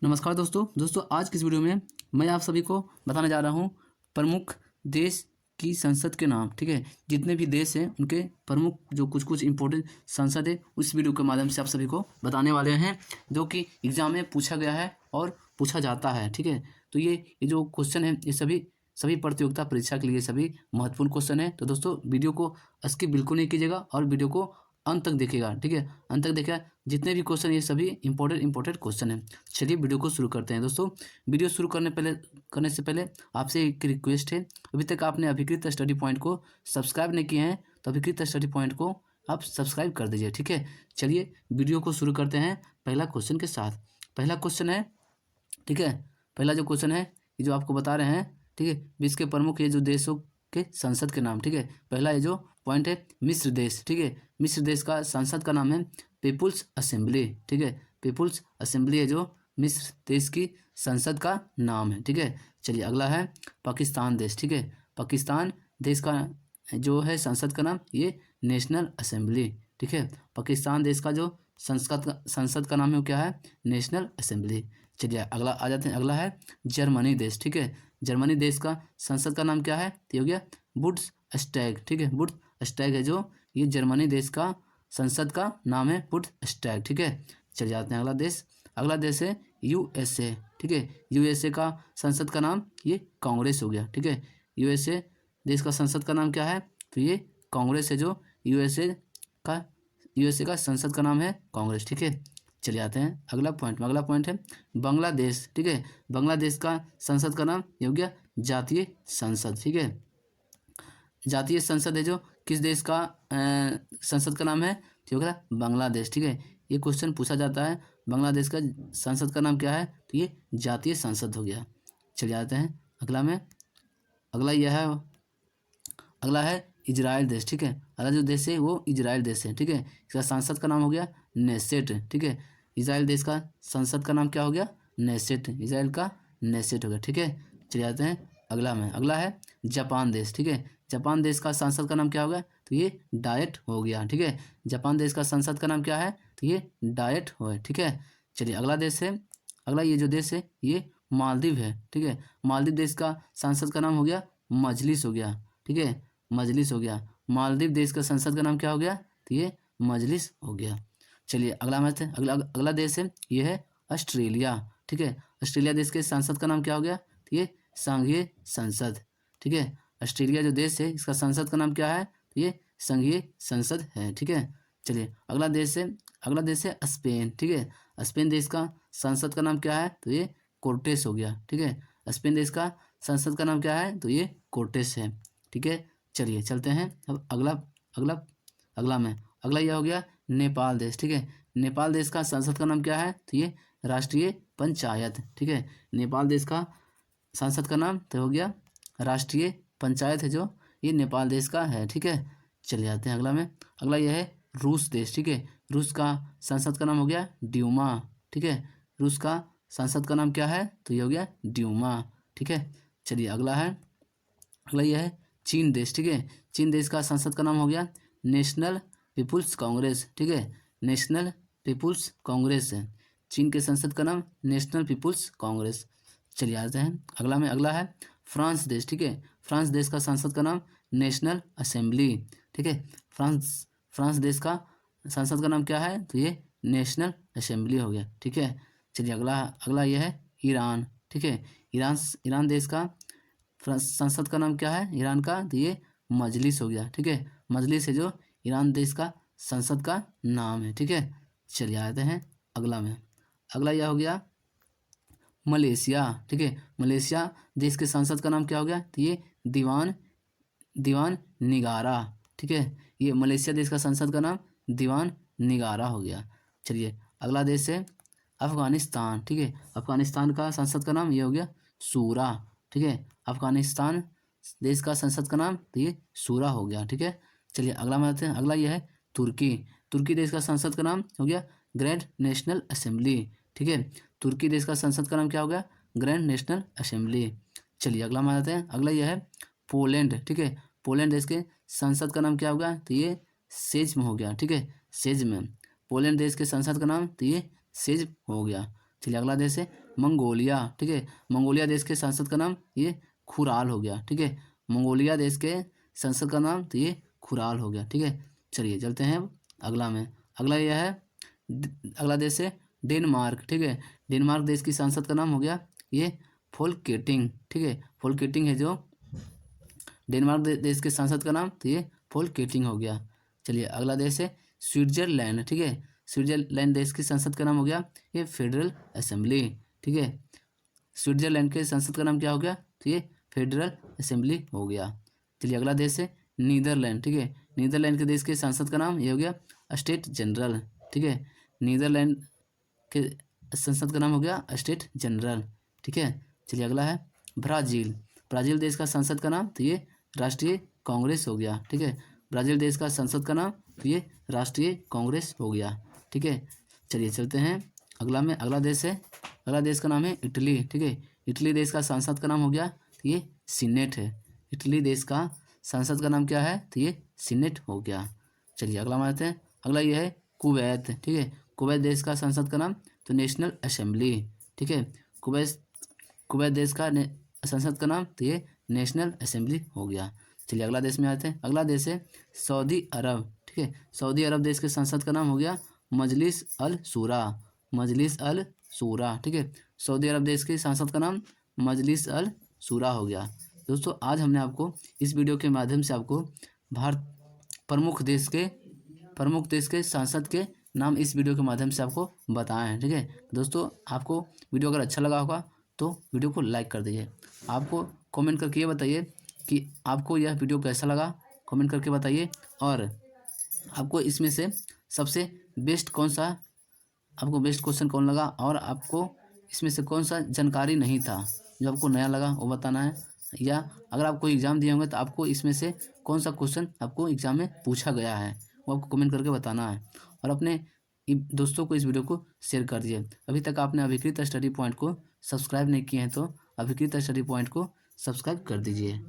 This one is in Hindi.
नमस्कार दोस्तों आज की इस वीडियो में मैं आप सभी को बताने जा रहा हूं प्रमुख देश की संसद के नाम। ठीक है, जितने भी देश हैं उनके प्रमुख जो कुछ इम्पोर्टेंट संसद है उस वीडियो के माध्यम से आप सभी को बताने वाले हैं, जो कि एग्जाम में पूछा गया है और पूछा जाता है। ठीक है, तो ये जो क्वेश्चन है ये सभी प्रतियोगिता परीक्षा के लिए सभी महत्वपूर्ण क्वेश्चन है। तो दोस्तों वीडियो को स्किप बिल्कुल नहीं कीजिएगा और वीडियो को अंत तक देखिएगा। ठीक है, अंत तक देखिएगा, जितने भी क्वेश्चन ये सभी इंपॉर्टेंट क्वेश्चन हैं। चलिए वीडियो को शुरू करते हैं। दोस्तों वीडियो शुरू करने से पहले आपसे एक रिक्वेस्ट है, अभी तक आपने अभिकृत स्टडी पॉइंट को सब्सक्राइब नहीं किए हैं तो अभिकृत स्टडी पॉइंट को आप सब्सक्राइब कर दीजिए। ठीक है, चलिए वीडियो को शुरू करते हैं पहला क्वेश्चन के साथ। पहला क्वेश्चन है, ठीक है, पहला जो क्वेश्चन है ये जो आपको बता रहे हैं, ठीक है, विश्व के प्रमुख ये जो देशों के संसद के नाम। ठीक है, पहला ये जो पॉइंट है मिस्र देश। ठीक है, मिस्र देश का संसद का नाम है पीपुल्स असेंबली। ठीक है, पीपुल्स असेंबली है जो मिस्र देश की संसद का नाम है। ठीक है, चलिए अगला है पाकिस्तान देश। ठीक है, पाकिस्तान देश का जो है संसद का नाम ये नेशनल असेंबली। ठीक है, पाकिस्तान देश का जो संसद का नाम है वो क्या है, नेशनल असेंबली। चलिए अगला आ जाते हैं, अगला है जर्मनी देश। ठीक है, जर्मनी देश का संसद का नाम क्या है, तो ये हो गया बुंडसटैग। ठीक है, बुंडसटैग है जो ये जर्मनी देश का संसद का नाम है बुंडसटैग। ठीक है, चले जाते हैं अगला देश। अगला देश है यूएसए। ठीक है, यूएसए का संसद का नाम ये कांग्रेस हो गया। ठीक है, यूएसए देश का संसद का नाम क्या है, तो ये कांग्रेस है जो यूएसए का संसद का नाम है कांग्रेस। ठीक है, चले आते हैं अगला पॉइंट में। अगला पॉइंट है बांग्लादेश। ठीक है, बांग्लादेश का संसद का नाम ये हो गया जातीय संसद। ठीक है, जातीय संसद है जो किस देश का संसद का नाम है, तो हो गया बांग्लादेश। ठीक है, ये क्वेश्चन पूछा जाता है बांग्लादेश का संसद का नाम क्या है, तो ये जातीय संसद हो गया। चले जाते हैं अगला में। अगला है इजराइल देश। ठीक है, अगला जो देश है वो इजराइल देश है। ठीक है, इसका संसद का नाम हो गया नेसेट। ठीक है, इजराइल देश का संसद का नाम क्या हो गया, नेसेट। इजराइल का नेसेट हो गया। ठीक है, चले जाते हैं अगला में। अगला है जापान देश। ठीक है, जापान देश का संसद का नाम क्या होगा, तो ये डाइट हो गया। ठीक है, जापान देश का संसद का नाम क्या है, तो ये डाइट हो है। ठीक है, चलिए अगला देश है, अगला ये जो देश है ये मालदीव है। ठीक है, मालदीव देश का संसद का नाम हो गया मजलिस हो गया। ठीक है, मजलिस हो गया। मालदीव देश का संसद का नाम क्या हो गया, तो ये मजलिस हो गया। चलिए अगला मैच है, अगला देश है ये है ऑस्ट्रेलिया। ठीक है, ऑस्ट्रेलिया देश के संसद का नाम क्या हो गया, तो ये संघीय संसद। ठीक है, ऑस्ट्रेलिया जो देश है इसका संसद का नाम क्या है, तो ये संघीय संसद है। ठीक है, चलिए अगला देश है स्पेन। ठीक है, स्पेन देश का संसद का नाम क्या है, तो ये कोर्टेस हो गया। ठीक है, स्पेन देश का संसद का नाम क्या है, तो ये कोर्टेस है। ठीक है, चलिए चलते हैं अब अगला यह हो गया नेपाल देश। ठीक है, नेपाल देश का संसद का नाम क्या है, तो ये राष्ट्रीय पंचायत। ठीक है, नेपाल देश का संसद का नाम तो हो गया राष्ट्रीय पंचायत है जो ये नेपाल देश का है। ठीक है, चले जाते हैं अगला में। अगला यह है रूस देश। ठीक है, रूस का संसद का नाम हो गया ड्यूमा। ठीक है, रूस का संसद का नाम क्या है, तो ये हो गया ड्यूमा। ठीक है, चलिए अगला यह है चीन देश। ठीक है, चीन देश का संसद का नाम हो गया नेशनल पीपुल्स कांग्रेस। ठीक है, नेशनल पीपुल्स कांग्रेस है चीन के संसद का नाम, नेशनल पीपुल्स कांग्रेस। चलिए आते हैं अगला है फ्रांस देश। ठीक है, फ्रांस देश का संसद का नाम नेशनल असेंबली। ठीक है, फ्रांस देश का संसद का नाम क्या है, तो ये नेशनल असेंबली हो गया। ठीक है, चलिए अगला यह है ईरान। ठीक है, ईरान देश का संसद का नाम क्या है ईरान का, तो ये मजलिस हो गया। ठीक है, मजलिस है जो ईरान देश का संसद का नाम है। ठीक है, चलिए आते हैं अगला में। अगला यह हो गया मलेशिया। ठीक है, मलेशिया देश के संसद का नाम क्या हो गया, तो ये दीवान निगारा। ठीक है, ये मलेशिया देश का संसद का नाम दीवान निगारा हो गया। चलिए अगला देश है अफगानिस्तान। ठीक है, अफगानिस्तान का संसद का नाम ये हो गया सूरा। ठीक है, अफगानिस्तान देश का संसद का नाम तो ये सूरा हो गया। ठीक है, चलिए अगला में आते हैं। अगला यह है तुर्की देश का संसद का नाम हो गया ग्रैंड नेशनल असेंबली। ठीक है, तुर्की देश का संसद का नाम क्या हो गया, ग्रैंड नेशनल असेंबली। चलिए अगला में आते हैं। अगला यह है पोलैंड। ठीक है, पोलैंड देश के संसद का नाम क्या होगा, तो ये सेज्म हो गया। ठीक है, सेज्म। पोलैंड देश के संसद का नाम तो ये सेज्म हो गया। चलिए अगला देश है मंगोलिया, ठीक है। मंगोलिया देश के संसद का नाम ये खुराल हो गया, ठीक है। मंगोलिया देश के संसद का नाम तो ये खुराल हो गया, ठीक है। चलिए चलते हैं अब अगला में। अगला यह है अगला देश है डेनमार्क, ठीक है। डेनमार्क देश की संसद का नाम हो गया ये फोल्केटिंग, ठीक है। फोल्केटिंग है जो डेनमार्क देश के संसद का नाम तो ये फोल्केटिंग हो गया। चलिए अगला देश है स्विट्जरलैंड, ठीक है। स्विट्जरलैंड देश की संसद का नाम हो गया ये फेडरल असेंबली, ठीक है। स्विट्जरलैंड के संसद का नाम क्या हो गया तो ये फेडरल असेंबली हो गया। चलिए अगला देश है नीदरलैंड, ठीक है। नीदरलैंड के देश के संसद का नाम ये हो गया स्टेट जनरल, ठीक है। नीदरलैंड के संसद का नाम हो गया स्टेट जनरल, ठीक है। चलिए अगला है ब्राज़ील। ब्राज़ील देश का संसद का नाम तो ये राष्ट्रीय कांग्रेस हो गया, ठीक है। ब्राज़ील देश का संसद का नाम तो ये राष्ट्रीय कांग्रेस हो गया, ठीक है। चलिए चलते हैं अगला में। अगला देश का नाम है इटली, ठीक है। इटली देश का संसद का नाम हो गया तो ये सीनेट है। इटली देश का संसद का नाम क्या है तो ये सीनेट हो गया। चलिए अगला मानते हैं। अगला ये है कुवैत, ठीक है। कुवैत देश का संसद का नाम तो नेशनल असेंबली, ठीक है। कुवैत देश का संसद का नाम तो ये नेशनल असेंबली हो गया। चलिए अगला देश में आते हैं। अगला देश है सऊदी अरब, ठीक है। सऊदी अरब देश के संसद का नाम हो गया मजलिस अल शूरा, मजलिस अल शूरा, ठीक है। सऊदी अरब देश के संसद का नाम मजलिस अल शूरा हो गया। दोस्तों आज हमने आपको इस वीडियो के माध्यम से आपको भारत प्रमुख देश के सांसद के नाम इस वीडियो के माध्यम से आपको बताए हैं, ठीक है। दोस्तों आपको वीडियो अगर अच्छा लगा होगा तो वीडियो को लाइक कर दीजिए। आपको कमेंट करके ये बताइए कि आपको यह वीडियो कैसा लगा, कमेंट करके बताइए। और आपको इसमें से सबसे बेस्ट क्वेश्चन कौन लगा, और आपको इसमें से कौन सा जानकारी नहीं था जो आपको नया लगा वो बताना है। या अगर आप कोई एग्ज़ाम दिए होंगे तो आपको इसमें से कौन सा क्वेश्चन आपको एग्ज़ाम में पूछा गया है वो आपको कमेंट करके बताना है। और अपने दोस्तों को इस वीडियो को शेयर कर दीजिए। अभी तक आपने अभिकृत स्टडी पॉइंट को सब्सक्राइब नहीं किए हैं तो अभिकृत स्टडी पॉइंट को सब्सक्राइब कर दीजिए।